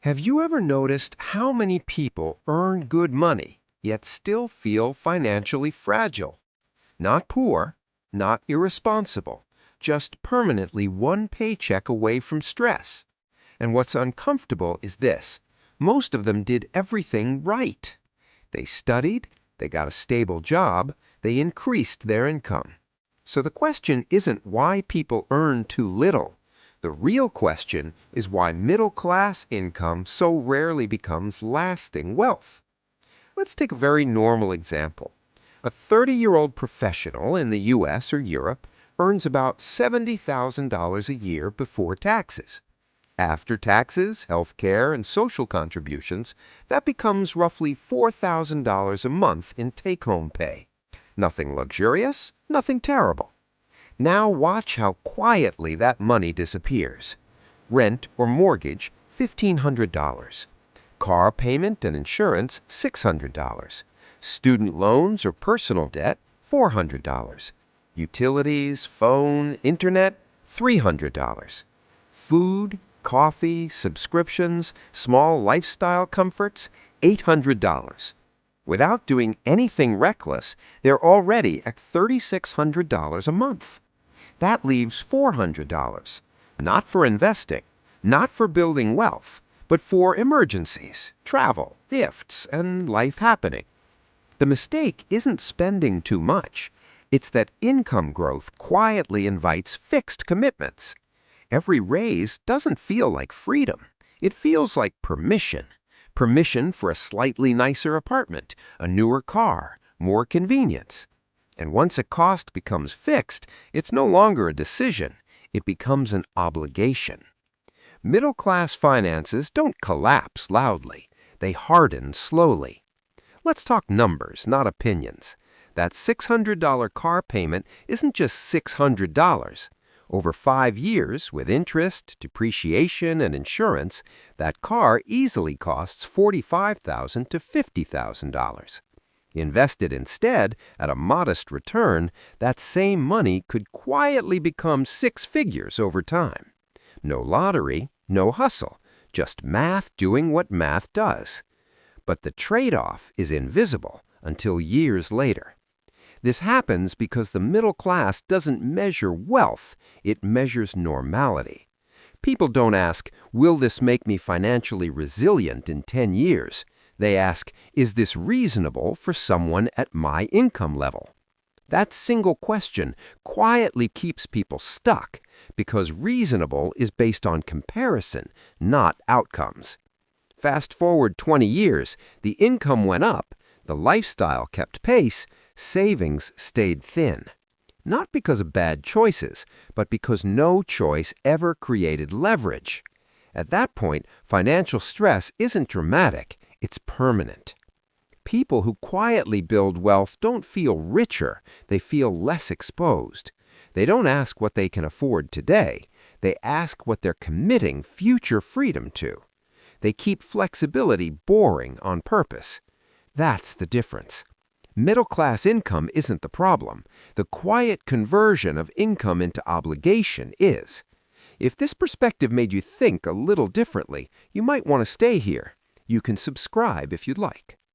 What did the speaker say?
Have you ever noticed how many people earn good money, yet still feel financially fragile? Not poor, not irresponsible, just permanently one paycheck away from stress. And what's uncomfortable is this: most of them did everything right. They studied, they got a stable job, they increased their income. So the question isn't why people earn too little. The real question is why middle class income so rarely becomes lasting wealth. Let's take a very normal example. A 30-year-old professional in the US or Europe earns about $70,000 a year before taxes. After taxes, health care, and social contributions, that becomes roughly $4,000 a month in take-home pay. Nothing luxurious, nothing terrible. Now watch how quietly that money disappears. Rent or mortgage, $1,500. Car payment and insurance, $600. Student loans or personal debt, $400. Utilities, phone, internet, $300. Food, coffee, subscriptions, small lifestyle comforts, $800. Without doing anything reckless, they're already at $3,600 a month. That leaves $400, not for investing, not for building wealth, but for emergencies, travel, gifts, and life happening. The mistake isn't spending too much. It's that income growth quietly invites fixed commitments. Every raise doesn't feel like freedom. It feels like permission. Permission for a slightly nicer apartment, a newer car, more convenience. And once a cost becomes fixed, it's no longer a decision. It becomes an obligation. Middle-class finances don't collapse loudly. They harden slowly. Let's talk numbers, not opinions. That $600 car payment isn't just $600. Over 5 years, with interest, depreciation, and insurance, that car easily costs $45,000 to $50,000. Invested instead at a modest return, that same money could quietly become 6 figures over time. No lottery, no hustle, just math doing what math does. But the trade-off is invisible until years later. This happens because the middle class doesn't measure wealth, it measures normality. People don't ask, will this make me financially resilient in 10 years? They ask, is this reasonable for someone at my income level? That single question quietly keeps people stuck because reasonable is based on comparison, not outcomes. Fast forward 20 years, the income went up, the lifestyle kept pace, savings stayed thin. Not because of bad choices, but because no choice ever created leverage. At that point, financial stress isn't dramatic, it's permanent. People who quietly build wealth don't feel richer, they feel less exposed. They don't ask what they can afford today, they ask what they're committing future freedom to. They keep flexibility boring on purpose. That's the difference. Middle-class income isn't the problem. The quiet conversion of income into obligation is. If this perspective made you think a little differently, you might want to stay here. You can subscribe if you'd like.